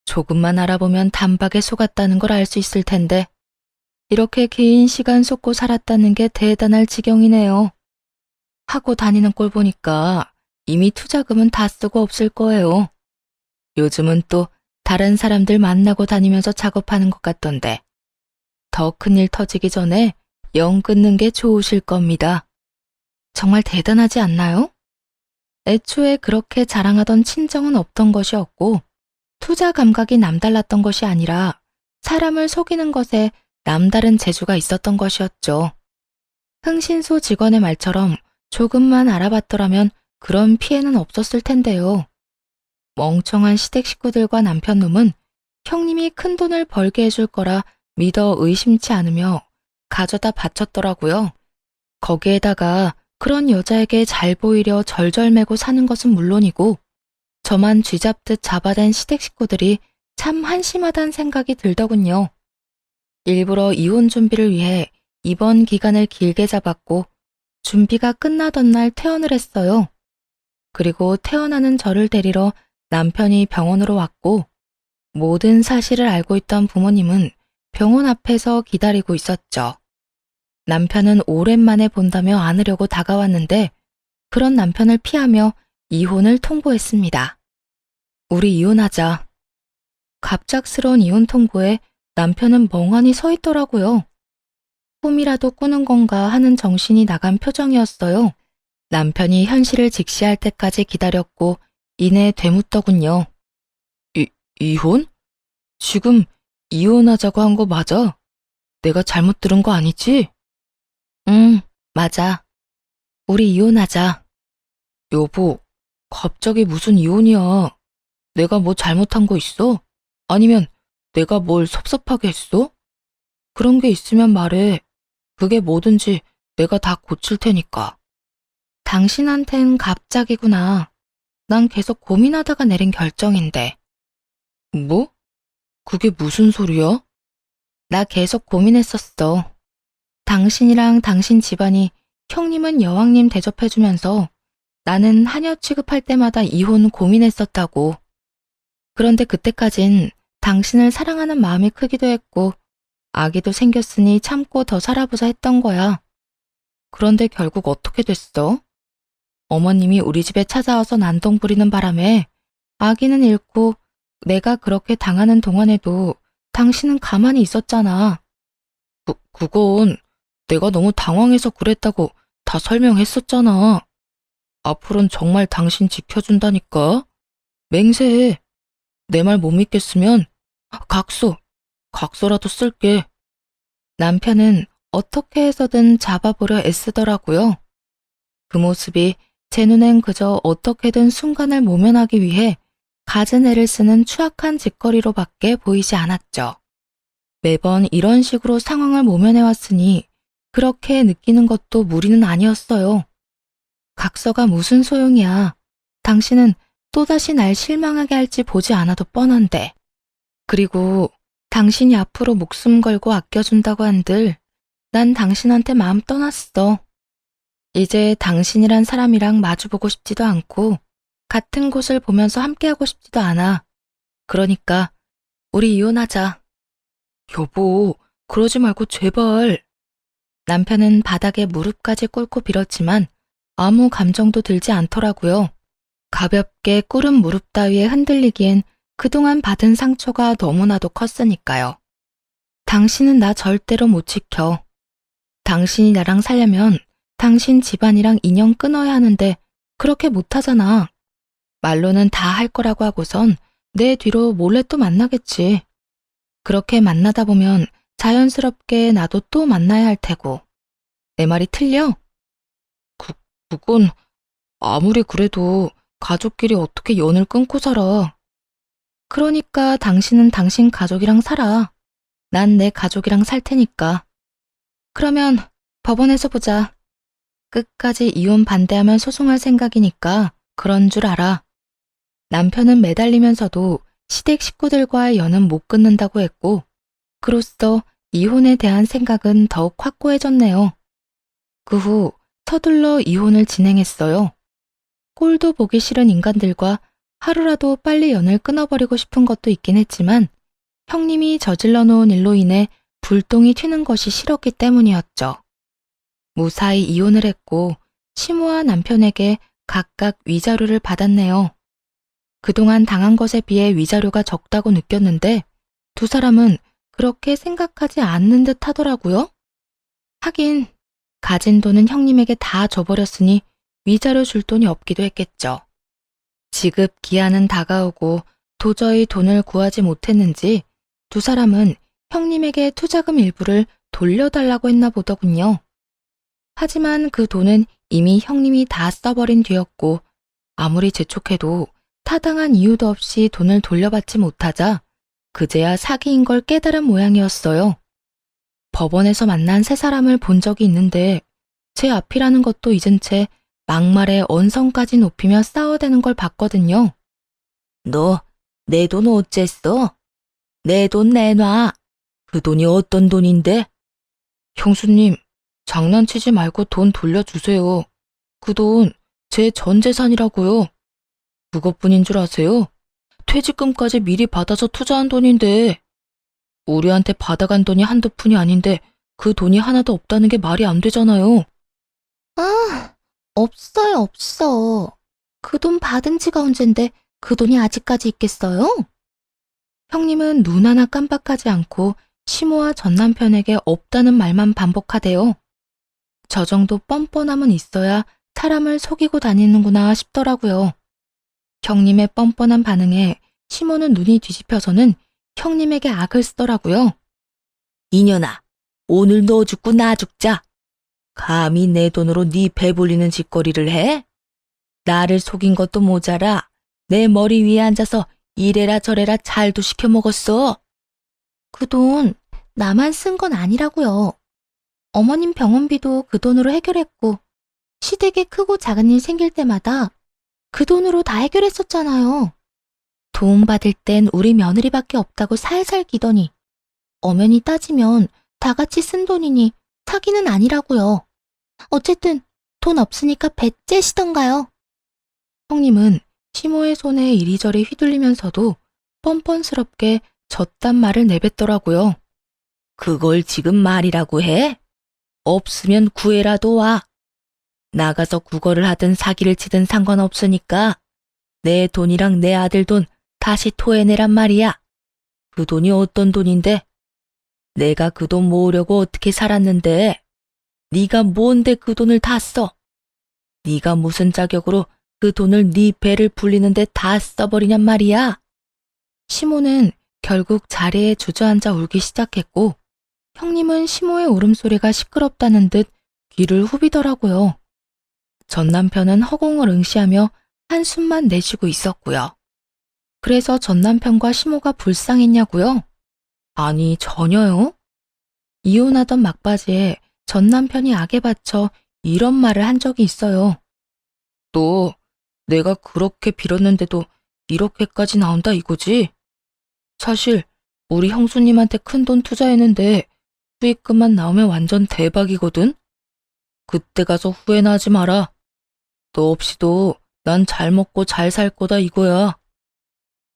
조금만 알아보면 단박에 속았다는 걸 알 수 있을 텐데 이렇게 긴 시간 속고 살았다는 게 대단할 지경이네요. 하고 다니는 꼴 보니까 이미 투자금은 다 쓰고 없을 거예요. 요즘은 또 다른 사람들 만나고 다니면서 작업하는 것 같던데 더 큰일 터지기 전에 영 끊는 게 좋으실 겁니다. 정말 대단하지 않나요? 애초에 그렇게 자랑하던 친정은 없던 것이었고 투자 감각이 남달랐던 것이 아니라 사람을 속이는 것에 남다른 재주가 있었던 것이었죠. 흥신소 직원의 말처럼 조금만 알아봤더라면 그런 피해는 없었을 텐데요. 멍청한 시댁 식구들과 남편놈은 형님이 큰 돈을 벌게 해줄 거라 믿어 의심치 않으며 가져다 바쳤더라고요. 거기에다가 그런 여자에게 잘 보이려 절절매고 사는 것은 물론이고 저만 쥐잡듯 잡아댄 시댁 식구들이 참 한심하다는 생각이 들더군요. 일부러 이혼 준비를 위해 입원 기간을 길게 잡았고 준비가 끝나던 날 퇴원을 했어요. 그리고 퇴원하는 저를 데리러 남편이 병원으로 왔고 모든 사실을 알고 있던 부모님은 병원 앞에서 기다리고 있었죠. 남편은 오랜만에 본다며 안으려고 다가왔는데 그런 남편을 피하며 이혼을 통보했습니다. 우리 이혼하자. 갑작스러운 이혼 통보에 남편은 멍하니 서 있더라고요. 꿈이라도 꾸는 건가 하는 정신이 나간 표정이었어요. 남편이 현실을 직시할 때까지 기다렸고 이내 되묻더군요. 이혼? 지금 이혼하자고 한 거 맞아? 내가 잘못 들은 거 아니지? 응, 맞아. 우리 이혼하자. 여보, 갑자기 무슨 이혼이야? 내가 뭐 잘못한 거 있어? 아니면 내가 뭘 섭섭하게 했어? 그런 게 있으면 말해. 그게 뭐든지 내가 다 고칠 테니까. 당신한텐 갑자기구나. 난 계속 고민하다가 내린 결정인데. 뭐? 그게 무슨 소리야? 나 계속 고민했었어. 당신이랑 당신 집안이 형님은 여왕님 대접해주면서 나는 하녀 취급할 때마다 이혼 고민했었다고. 그런데 그때까진 당신을 사랑하는 마음이 크기도 했고 아기도 생겼으니 참고 더 살아보자 했던 거야. 그런데 결국 어떻게 됐어? 어머님이 우리 집에 찾아와서 난동 부리는 바람에 아기는 잃고 내가 그렇게 당하는 동안에도 당신은 가만히 있었잖아. 그건 내가 너무 당황해서 그랬다고 다 설명했었잖아. 앞으로는 정말 당신 지켜준다니까. 맹세해. 내 말 못 믿겠으면 각서라도 쓸게. 남편은 어떻게 해서든 잡아보려 애쓰더라고요. 그 모습이 제 눈엔 그저 어떻게든 순간을 모면하기 위해 갖은 애를 쓰는 추악한 짓거리로밖에 보이지 않았죠. 매번 이런 식으로 상황을 모면해왔으니 그렇게 느끼는 것도 무리는 아니었어요. 각서가 무슨 소용이야. 당신은 또다시 날 실망하게 할지 보지 않아도 뻔한데. 그리고 당신이 앞으로 목숨 걸고 아껴준다고 한들 난 당신한테 마음 떠났어. 이제 당신이란 사람이랑 마주보고 싶지도 않고 같은 곳을 보면서 함께하고 싶지도 않아. 그러니까 우리 이혼하자. 여보, 그러지 말고 제발. 남편은 바닥에 무릎까지 꿇고 빌었지만 아무 감정도 들지 않더라고요. 가볍게 꿇은 무릎 따위에 흔들리기엔 그동안 받은 상처가 너무나도 컸으니까요. 당신은 나 절대로 못 지켜. 당신이 나랑 살려면 당신 집안이랑 인연 끊어야 하는데 그렇게 못하잖아. 말로는 다 할 거라고 하고선 내 뒤로 몰래 또 만나겠지. 그렇게 만나다 보면 자연스럽게 나도 또 만나야 할 테고. 내 말이 틀려? 그건 아무리 그래도 가족끼리 어떻게 연을 끊고 살아. 그러니까 당신은 당신 가족이랑 살아. 난 내 가족이랑 살 테니까. 그러면 법원에서 보자. 끝까지 이혼 반대하면 소송할 생각이니까 그런 줄 알아. 남편은 매달리면서도 시댁 식구들과의 연은 못 끊는다고 했고, 그로써 이혼에 대한 생각은 더욱 확고해졌네요. 그 후 서둘러 이혼을 진행했어요. 꼴도 보기 싫은 인간들과 하루라도 빨리 연을 끊어버리고 싶은 것도 있긴 했지만 형님이 저질러 놓은 일로 인해 불똥이 튀는 것이 싫었기 때문이었죠. 무사히 이혼을 했고 시모와 남편에게 각각 위자료를 받았네요. 그동안 당한 것에 비해 위자료가 적다고 느꼈는데 두 사람은 그렇게 생각하지 않는 듯 하더라고요. 하긴 가진 돈은 형님에게 다 줘버렸으니 위자료 줄 돈이 없기도 했겠죠. 지급 기한은 다가오고 도저히 돈을 구하지 못했는지 두 사람은 형님에게 투자금 일부를 돌려달라고 했나 보더군요. 하지만 그 돈은 이미 형님이 다 써버린 뒤였고 아무리 재촉해도 타당한 이유도 없이 돈을 돌려받지 못하자 그제야 사기인 걸 깨달은 모양이었어요. 법원에서 만난 세 사람을 본 적이 있는데 제 앞이라는 것도 잊은 채 막말에 언성까지 높이며 싸워대는 걸 봤거든요. 너 내 돈 어쨌어? 내 돈 내놔. 그 돈이 어떤 돈인데? 형수님, 장난치지 말고 돈 돌려주세요. 그 돈 제 전 재산이라고요. 그것뿐인 줄 아세요? 퇴직금까지 미리 받아서 투자한 돈인데 우리한테 받아간 돈이 한두 푼이 아닌데 그 돈이 하나도 없다는 게 말이 안 되잖아요. 아, 없어요, 없어. 그 돈 받은 지가 언젠데 그 돈이 아직까지 있겠어요? 형님은 눈 하나 깜빡하지 않고 시모와 전 남편에게 없다는 말만 반복하대요. 저 정도 뻔뻔함은 있어야 사람을 속이고 다니는구나 싶더라고요. 형님의 뻔뻔한 반응에 시모는 눈이 뒤집혀서는 형님에게 악을 쓰더라고요. 이년아, 오늘 너 죽고 나 죽자. 감히 내 돈으로 네 배불리는 짓거리를 해? 나를 속인 것도 모자라 내 머리 위에 앉아서 이래라 저래라 잘도 시켜 먹었어. 그 돈 나만 쓴 건 아니라고요. 어머님 병원비도 그 돈으로 해결했고 시댁에 크고 작은 일 생길 때마다 그 돈으로 다 해결했었잖아요. 도움받을 땐 우리 며느리밖에 없다고 살살 기더니 엄연히 따지면 다 같이 쓴 돈이니 사기는 아니라고요. 어쨌든 돈 없으니까 배째시던가요. 형님은 시모의 손에 이리저리 휘둘리면서도 뻔뻔스럽게 젖단 말을 내뱉더라고요. 그걸 지금 말이라고 해? 없으면 구해라도 와. 나가서 구걸을 하든 사기를 치든 상관없으니까 내 돈이랑 내 아들 돈 다시 토해내란 말이야. 그 돈이 어떤 돈인데? 내가 그 돈 모으려고 어떻게 살았는데? 네가 뭔데 그 돈을 다 써? 네가 무슨 자격으로 그 돈을 네 배를 불리는데 다 써버리냔 말이야. 시모는 결국 자리에 주저앉아 울기 시작했고 형님은 시모의 울음소리가 시끄럽다는 듯 귀를 후비더라고요. 전 남편은 허공을 응시하며 한숨만 내쉬고 있었고요. 그래서 전 남편과 시모가 불쌍했냐고요? 아니, 전혀요. 이혼하던 막바지에 전 남편이 악에 받쳐 이런 말을 한 적이 있어요. 너 내가 그렇게 빌었는데도 이렇게까지 나온다 이거지? 사실 우리 형수님한테 큰돈 투자했는데 수익금만 나오면 완전 대박이거든? 그때 가서 후회나 하지 마라. 너 없이도 난 잘 먹고 잘 살 거다 이거야.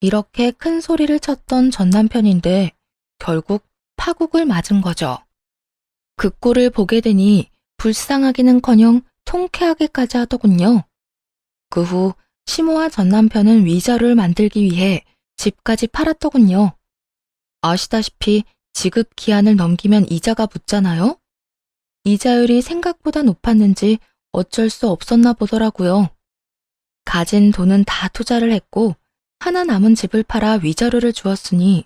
이렇게 큰 소리를 쳤던 전 남편인데 결국 파국을 맞은 거죠. 그 꼴을 보게 되니 불쌍하기는커녕 통쾌하게까지 하더군요. 그 후 시모와 전 남편은 위자료를 만들기 위해 집까지 팔았더군요. 아시다시피 지급 기한을 넘기면 이자가 붙잖아요? 이자율이 생각보다 높았는지 어쩔 수 없었나 보더라고요. 가진 돈은 다 투자를 했고 하나 남은 집을 팔아 위자료를 주었으니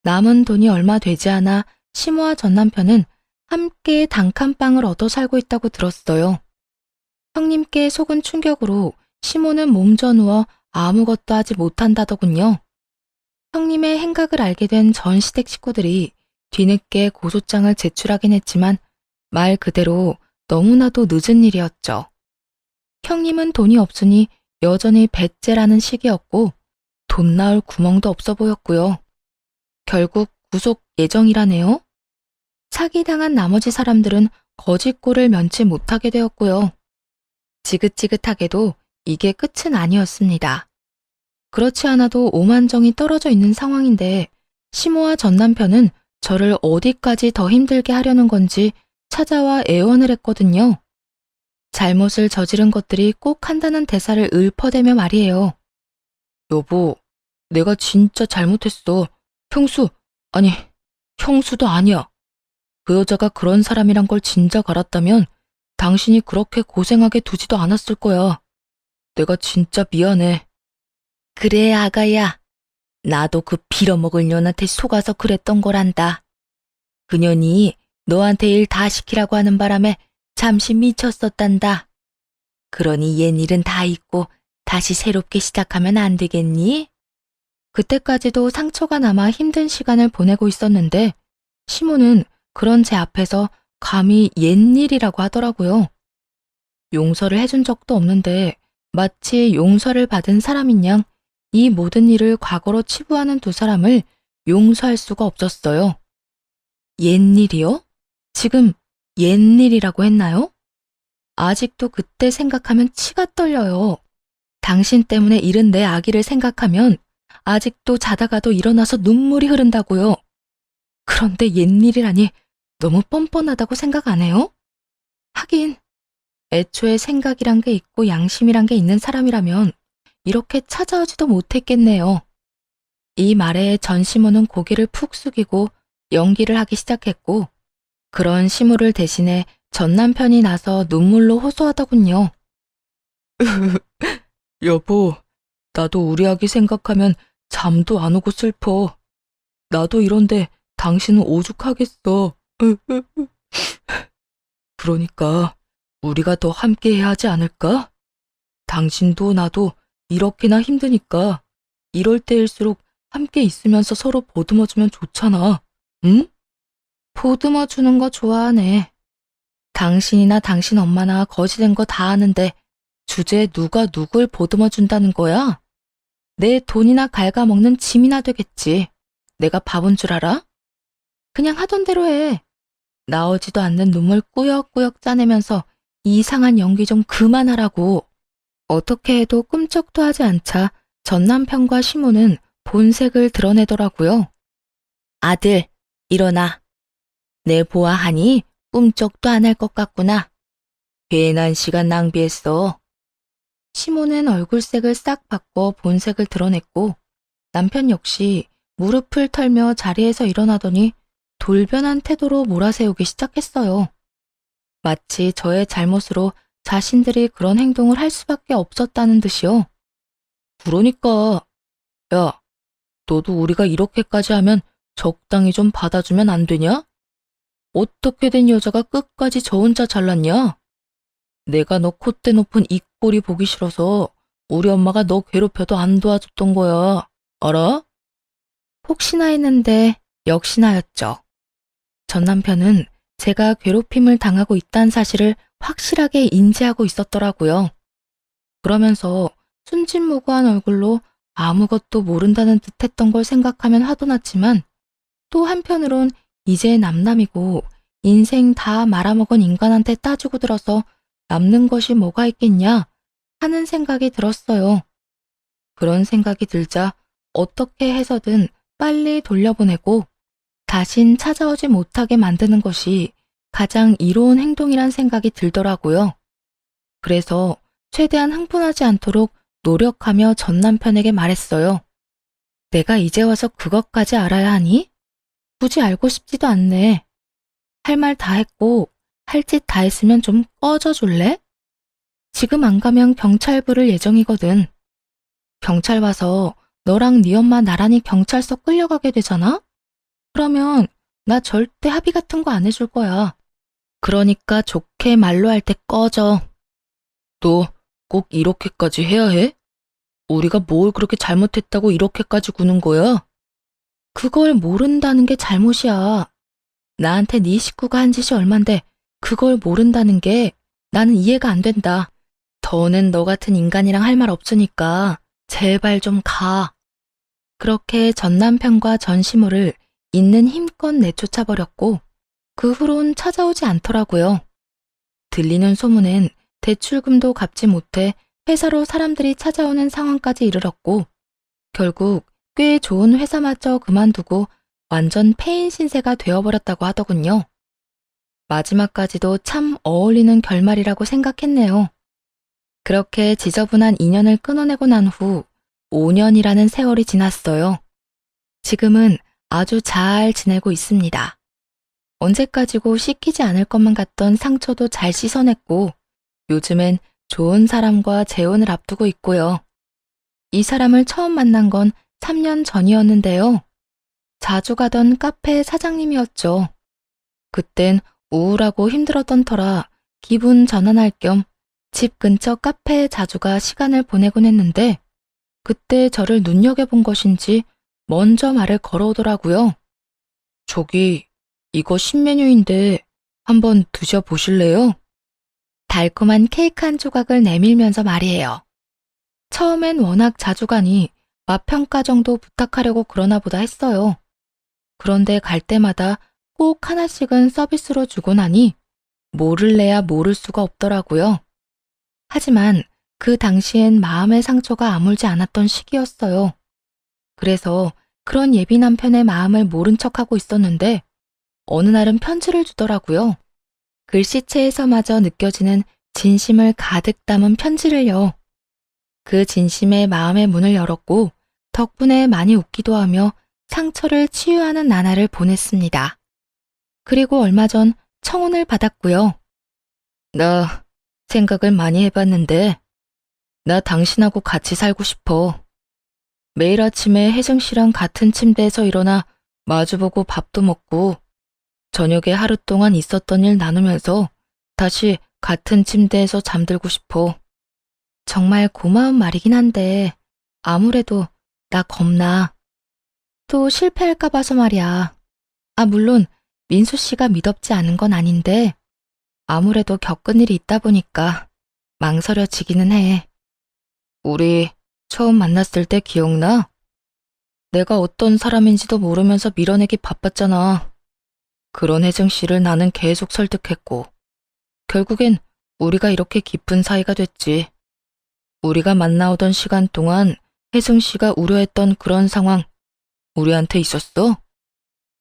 남은 돈이 얼마 되지 않아 시모와 전 남편은 함께 단칸방을 얻어 살고 있다고 들었어요. 형님께 속은 충격으로 시모는 몸져 누워 아무것도 하지 못한다더군요. 형님의 행각을 알게 된 전 시댁 식구들이 뒤늦게 고소장을 제출하긴 했지만 말 그대로 너무나도 늦은 일이었죠. 형님은 돈이 없으니 여전히 배째라는 식이었고 돈 나올 구멍도 없어 보였고요. 결국 구속 예정이라네요. 사기당한 나머지 사람들은 거짓골을 면치 못하게 되었고요. 지긋지긋하게도 이게 끝은 아니었습니다. 그렇지 않아도 오만정이 떨어져 있는 상황인데 시모와 전 남편은 저를 어디까지 더 힘들게 하려는 건지 찾아와 애원을 했거든요. 잘못을 저지른 것들이 꼭 한다는 대사를 읊어대며 말이에요. 여보, 내가 진짜 잘못했어. 형수도 아니야. 그 여자가 그런 사람이란 걸 진작 알았다면 당신이 그렇게 고생하게 두지도 않았을 거야. 내가 진짜 미안해. 그래, 아가야. 나도 그 빌어먹을 년한테 속아서 그랬던 거란다. 그년이 너한테 일 다 시키라고 하는 바람에 잠시 미쳤었단다. 그러니 옛 일은 다 잊고 다시 새롭게 시작하면 안 되겠니? 그때까지도 상처가 남아 힘든 시간을 보내고 있었는데 시모는 그런 제 앞에서 감히 옛일이라고 하더라고요. 용서를 해준 적도 없는데 마치 용서를 받은 사람인 양 이 모든 일을 과거로 치부하는 두 사람을 용서할 수가 없었어요. 옛일이요? 지금 옛일이라고 했나요? 아직도 그때 생각하면 치가 떨려요. 당신 때문에 잃은 내 아기를 생각하면 아직도 자다가도 일어나서 눈물이 흐른다고요. 그런데 옛일이라니 너무 뻔뻔하다고 생각 안 해요? 하긴 애초에 생각이란 게 있고 양심이란 게 있는 사람이라면 이렇게 찾아오지도 못했겠네요. 이 말에 전 시모는 고개를 푹 숙이고 연기를 하기 시작했고 그런 시모를 대신해 전 남편이 나서 눈물로 호소하더군요. 여보, 나도 우리 아기 생각하면 잠도 안 오고 슬퍼. 나도 이런데 당신은 오죽하겠어. 그러니까 우리가 더 함께 해야 하지 않을까? 당신도 나도 이렇게나 힘드니까 이럴 때일수록 함께 있으면서 서로 보듬어주면 좋잖아. 응? 보듬어주는 거 좋아하네. 당신이나 당신 엄마나 거지된 거 다 아는데 주제에 누가 누굴 보듬어준다는 거야? 내 돈이나 갉아먹는 짐이나 되겠지. 내가 바본 줄 알아? 그냥 하던 대로 해. 나오지도 않는 눈물 꾸역꾸역 짜내면서 이상한 연기 좀 그만하라고. 어떻게 해도 꿈쩍도 하지 않자 전 남편과 시모는 본색을 드러내더라고요. 아들, 일어나. 내 보아하니 꿈쩍도 안 할 것 같구나. 괜한 시간 낭비했어. 시모는 얼굴색을 싹 바꿔 본색을 드러냈고 남편 역시 무릎을 털며 자리에서 일어나더니 돌변한 태도로 몰아세우기 시작했어요. 마치 저의 잘못으로 자신들이 그런 행동을 할 수밖에 없었다는 듯이요. 그러니까, 야, 너도 우리가 이렇게까지 하면 적당히 좀 받아주면 안 되냐? 어떻게 된 여자가 끝까지 저 혼자 잘났냐? 내가 너 콧대 높은 이 꼴이 보기 싫어서 우리 엄마가 너 괴롭혀도 안 도와줬던 거야. 알아? 혹시나 했는데 역시나였죠. 전 남편은 제가 괴롭힘을 당하고 있다는 사실을 확실하게 인지하고 있었더라고요. 그러면서 순진무구한 얼굴로 아무것도 모른다는 듯 했던 걸 생각하면 화도 났지만 또 한편으론 이제 남남이고 인생 다 말아먹은 인간한테 따지고 들어서 남는 것이 뭐가 있겠냐 하는 생각이 들었어요. 그런 생각이 들자 어떻게 해서든 빨리 돌려보내고 다신 찾아오지 못하게 만드는 것이 가장 이로운 행동이란 생각이 들더라고요. 그래서 최대한 흥분하지 않도록 노력하며 전 남편에게 말했어요. 내가 이제 와서 그것까지 알아야 하니? 굳이 알고 싶지도 않네. 할 말 다 했고 할 짓 다 했으면 좀 꺼져 줄래? 지금 안 가면 경찰 부를 예정이거든. 경찰 와서 너랑 네 엄마 나란히 경찰서 끌려가게 되잖아? 그러면 나 절대 합의 같은 거 안 해줄 거야. 그러니까 좋게 말로 할 때 꺼져. 너 꼭 이렇게까지 해야 해? 우리가 뭘 그렇게 잘못했다고 이렇게까지 구는 거야? 그걸 모른다는 게 잘못이야. 나한테 네 식구가 한 짓이 얼만데 그걸 모른다는 게 나는 이해가 안 된다. 더는 너 같은 인간이랑 할 말 없으니까 제발 좀 가. 그렇게 전 남편과 전 시모를 있는 힘껏 내쫓아버렸고 그 후론 찾아오지 않더라고요. 들리는 소문엔 대출금도 갚지 못해 회사로 사람들이 찾아오는 상황까지 이르렀고 결국 꽤 좋은 회사마저 그만두고 완전 폐인 신세가 되어버렸다고 하더군요. 마지막까지도 참 어울리는 결말이라고 생각했네요. 그렇게 지저분한 인연을 끊어내고 난 후 5년이라는 세월이 지났어요. 지금은 아주 잘 지내고 있습니다. 언제까지고 씻기지 않을 것만 같던 상처도 잘 씻어냈고 요즘엔 좋은 사람과 재혼을 앞두고 있고요. 이 사람을 처음 만난 건 3년 전이었는데요. 자주 가던 카페 사장님이었죠. 그땐 우울하고 힘들었던 터라 기분 전환할 겸 집 근처 카페에 자주 가 시간을 보내곤 했는데 그때 저를 눈여겨본 것인지 먼저 말을 걸어오더라고요. 저기, 이거 신메뉴인데 한번 드셔보실래요? 달콤한 케이크 한 조각을 내밀면서 말이에요. 처음엔 워낙 자주 가니 맛평가 정도 부탁하려고 그러나 보다 했어요. 그런데 갈 때마다 꼭 하나씩은 서비스로 주고 나니 모를래야 모를 수가 없더라고요. 하지만 그 당시엔 마음의 상처가 아물지 않았던 시기였어요. 그래서 그런 예비 남편의 마음을 모른 척하고 있었는데 어느 날은 편지를 주더라고요. 글씨체에서마저 느껴지는 진심을 가득 담은 편지를요. 그 진심에 마음의 문을 열었고 덕분에 많이 웃기도 하며 상처를 치유하는 나날을 보냈습니다. 그리고 얼마 전 청혼을 받았고요. 나 생각을 많이 해봤는데 나 당신하고 같이 살고 싶어. 매일 아침에 혜정 씨랑 같은 침대에서 일어나 마주보고 밥도 먹고 저녁에 하루 동안 있었던 일 나누면서 다시 같은 침대에서 잠들고 싶어. 정말 고마운 말이긴 한데 아무래도 나 겁나. 또 실패할까 봐서 말이야. 물론 민수 씨가 미덥지 않은 건 아닌데 아무래도 겪은 일이 있다 보니까 망설여지기는 해. 우리 처음 만났을 때 기억나? 내가 어떤 사람인지도 모르면서 밀어내기 바빴잖아. 그런 혜정 씨를 나는 계속 설득했고 결국엔 우리가 이렇게 깊은 사이가 됐지. 우리가 만나오던 시간 동안 혜정 씨가 우려했던 그런 상황 우리한테 있었어?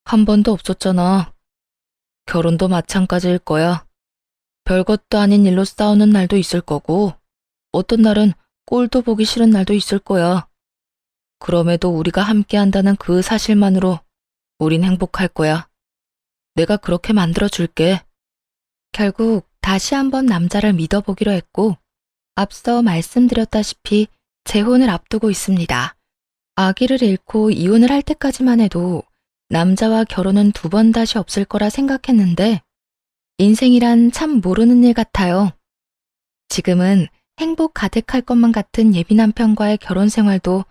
한 번도 없었잖아. 결혼도 마찬가지일 거야. 별것도 아닌 일로 싸우는 날도 있을 거고 어떤 날은 꼴도 보기 싫은 날도 있을 거야. 그럼에도 우리가 함께한다는 그 사실만으로 우린 행복할 거야. 내가 그렇게 만들어줄게. 결국 다시 한번 남자를 믿어보기로 했고 앞서 말씀드렸다시피 재혼을 앞두고 있습니다. 아기를 잃고 이혼을 할 때까지만 해도 남자와 결혼은 두 번 다시 없을 거라 생각했는데 인생이란 참 모르는 일 같아요. 지금은 행복 가득할 것만 같은 예비 남편과의 결혼 생활도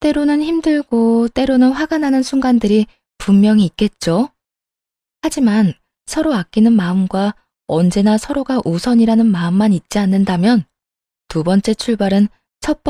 때로는 힘들고 때로는 화가 나는 순간들이 분명히 있겠죠. 하지만 서로 아끼는 마음과 언제나 서로가 우선이라는 마음만 잊지 않는다면 두 번째 출발은 첫